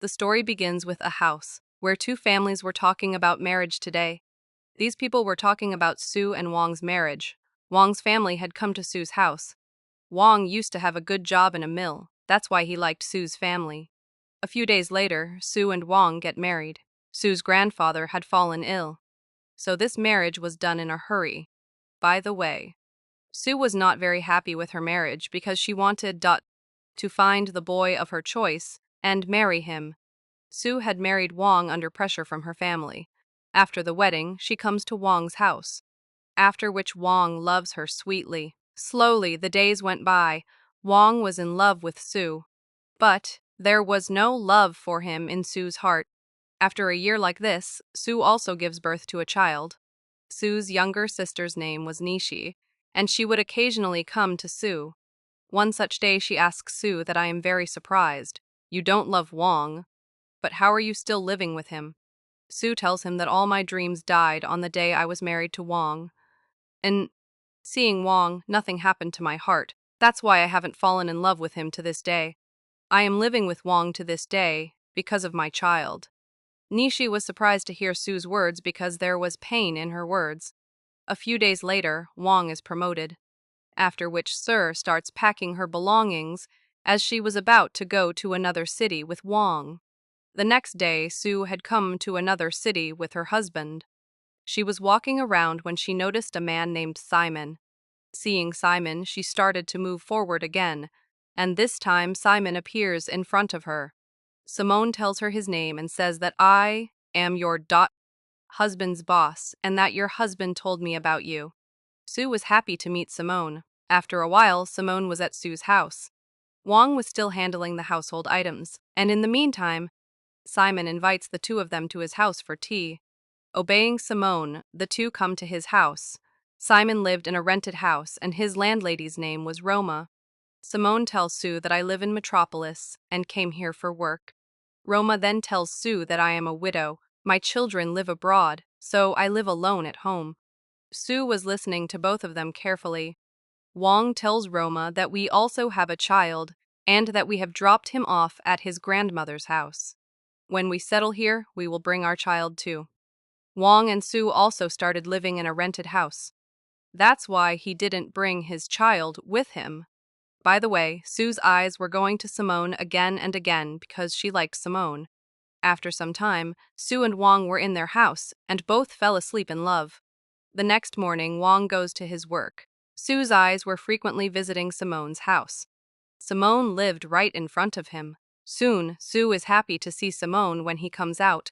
The story begins with a house, where two families were talking about marriage today. These people were talking about Sue and Wang's marriage. Wang's family had come to Sue's house. Wang used to have a good job in a mill. That's why he liked Sue's family. A few days later, Sue and Wang get married. Sue's grandfather had fallen ill, so this marriage was done in a hurry. By the way, Sue was not very happy with her marriage because she wanted to find the boy of her choice and marry him. Sue had married Wang under pressure from her family. After the wedding, she comes to Wang's house, after which Wang loves her sweetly. Slowly, the days went by. Wang was in love with Sue, but there was no love for him in Sue's heart. After a year like this, Sue also gives birth to a child. Sue's younger sister's name was Nishi, and she would occasionally come to Sue. One such day she asks Sue that I am very surprised. You don't love Wang, but how are you still living with him? Sue tells him that all my dreams died on the day I was married to Wang. And seeing Wang, nothing happened to my heart. That's why I haven't fallen in love with him to this day. I am living with Wang to this day because of my child. Nishi was surprised to hear Sue's words because there was pain in her words. A few days later, Wang is promoted, after which Sue starts packing her belongings as she was about to go to another city with Wang. The next day, Sue had come to another city with her husband. She was walking around when she noticed a man named Simon. Seeing Simon, she started to move forward again, and this time Simon appears in front of her. Simone tells her his name and says that I am your husband's boss and that your husband told me about you. Sue was happy to meet Simone. After a while, Simone was at Sue's house. Wang was still handling the household items, and in the meantime, Simon invites the two of them to his house for tea. Obeying Simone, the two come to his house. Simon lived in a rented house, and his landlady's name was Roma. Simone tells Sue that I live in Metropolis and came here for work. Roma then tells Sue that I am a widow. My children live abroad, so I live alone at home. Sue was listening to both of them carefully. Wang tells Roma that we also have a child and that we have dropped him off at his grandmother's house. When we settle here, we will bring our child too. Wang and Sue also started living in a rented house. That's why he didn't bring his child with him. By the way, Sue's eyes were going to Simone again and again because she liked Simone. After some time, Sue and Wang were in their house, and both fell asleep in love. The next morning, Wang goes to his work. Sue's eyes were frequently visiting Simone's house. Simone lived right in front of him. Soon, Sue is happy to see Simone when he comes out.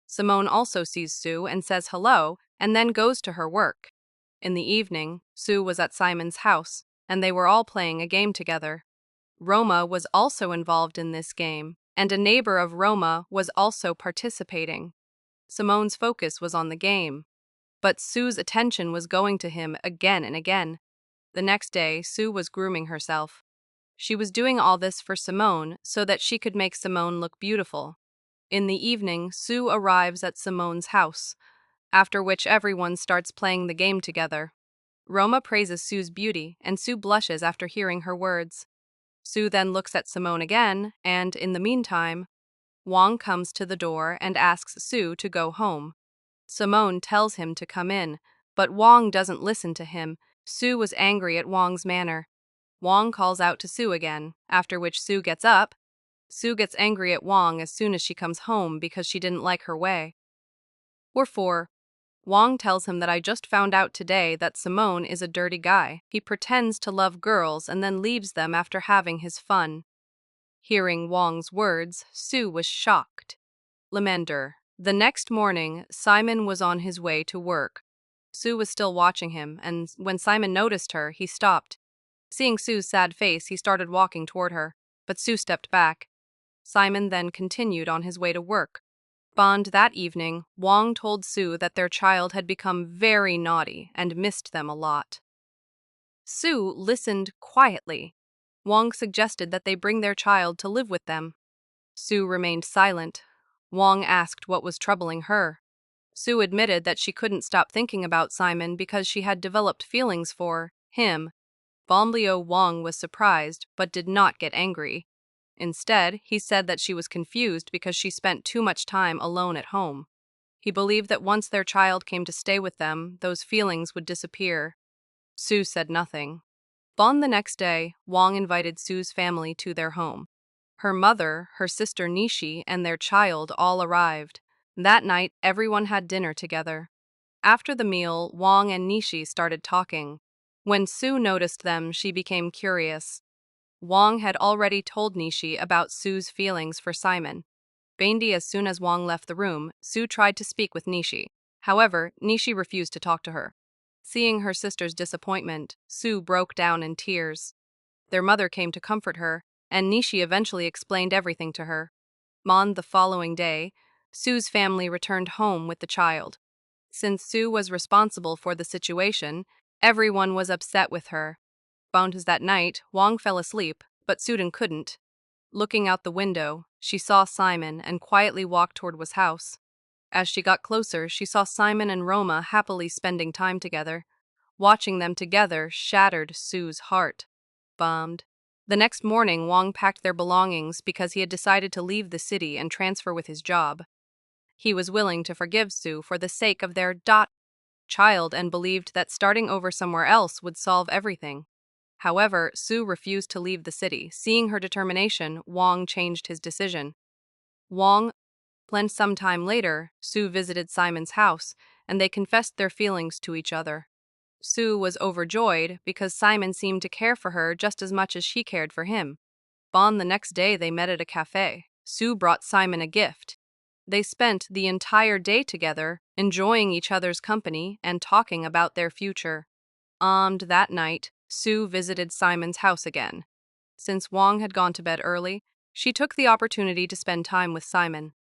Simone also sees Sue and says hello, and then goes to her work. In the evening, Sue was at Simon's house, and they were all playing a game together. Roma was also involved in this game, and a neighbor of Roma was also participating. Simone's focus was on the game, but Sue's attention was going to him again and again. The next day, Sue was grooming herself. She was doing all this for Simone so that she could make Simone look beautiful. In the evening, Sue arrives at Simone's house, after which everyone starts playing the game together. Roma praises Sue's beauty, and Sue blushes after hearing her words. Sue then looks at Simone again, and in the meantime, Wang comes to the door and asks Sue to go home. Simone tells him to come in, but Wang doesn't listen to him. Sue was angry at Wang's manner. Wang calls out to Sue again, after which Sue gets up. Sue gets angry at Wang as soon as she comes home because she didn't like her way. Wherefore, Wang tells him that I just found out today that Simone is a dirty guy. He pretends to love girls and then leaves them after having his fun. Hearing Wang's words, Sue was shocked. Lamender. The next morning, Simon was on his way to work. Sue was still watching him, and when Simon noticed her, he stopped. Seeing Sue's sad face, he started walking toward her, but Sue stepped back. Simon then continued on his way to work. That evening, Wang told Sue that their child had become very naughty and missed them a lot. Sue listened quietly. Wang suggested that they bring their child to live with them. Sue remained silent. Wang asked what was troubling her. Sue admitted that she couldn't stop thinking about Simon because she had developed feelings for him. Wang was surprised but did not get angry. Instead, he said that she was confused because she spent too much time alone at home. He believed that once their child came to stay with them, those feelings would disappear. Sue said nothing. On the next day, Wang invited Sue's family to their home. Her mother, her sister Nishi, and their child all arrived. That night, everyone had dinner together. After the meal, Wang and Nishi started talking. When Sue noticed them, she became curious. Wang had already told Nishi about Sue's feelings for Simon. Bandy, as soon as Wang left the room, Sue tried to speak with Nishi. However, Nishi refused to talk to her. Seeing her sister's disappointment, Sue broke down in tears. Their mother came to comfort her, and Nishi eventually explained everything to her. On the following day, Sue's family returned home with the child. Since Sue was responsible for the situation, everyone was upset with her. Found that night, Wang fell asleep, but Suden couldn't. Looking out the window, she saw Simon and quietly walked toward his house. As she got closer, she saw Simon and Roma happily spending time together. Watching them together shattered Sue's heart. Bummed. The next morning, Wang packed their belongings because he had decided to leave the city and transfer with his job. He was willing to forgive Sue for the sake of their child and believed that starting over somewhere else would solve everything. However, Sue refused to leave the city. Seeing her determination, Wang changed his decision. Wang planned some time later, Sue visited Simon's house, and they confessed their feelings to each other. Sue was overjoyed because Simon seemed to care for her just as much as she cared for him. On the next day, they met at a cafe. Sue brought Simon a gift. They spent the entire day together, enjoying each other's company and talking about their future. That night, Sue visited Simon's house again. Since Wang had gone to bed early, she took the opportunity to spend time with Simon.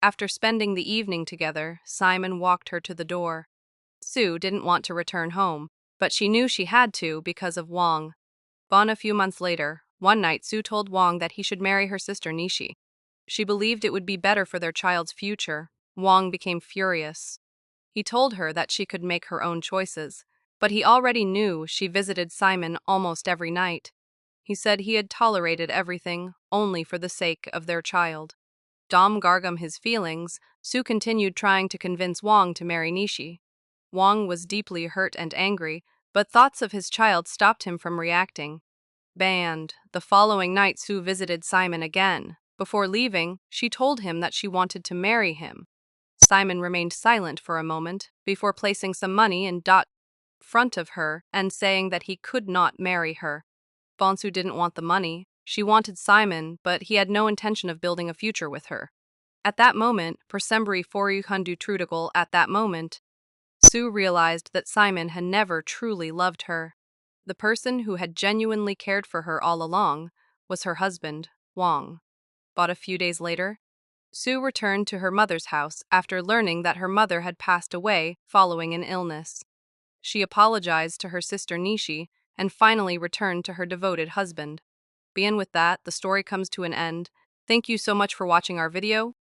After spending the evening together, Simon walked her to the door. Sue didn't want to return home, but she knew she had to because of Wang. A few months later, one night Sue told Wang that he should marry her sister Nishi. She believed it would be better for their child's future. Wang became furious. He told her that she could make her own choices, but he already knew she visited Simon almost every night. He said he had tolerated everything only for the sake of their child. Dom Gargum his feelings, Sue continued trying to convince Wang to marry Nishi. Wang was deeply hurt and angry, but thoughts of his child stopped him from reacting. The following night Sue visited Simon again. Before leaving, she told him that she wanted to marry him. Simon remained silent for a moment before placing some money in front of her and saying that he could not marry her. Bonsu didn't want the money. She wanted Simon, but he had no intention of building a future with her. At that moment, Persembri Forihundu Trudigal at that moment, Sue realized that Simon had never truly loved her. The person who had genuinely cared for her all along was her husband, Wang. But a few days later, Sue returned to her mother's house after learning that her mother had passed away following an illness. She apologized to her sister Nishi and finally returned to her devoted husband. With that, the story comes to an end. Thank you so much for watching our video.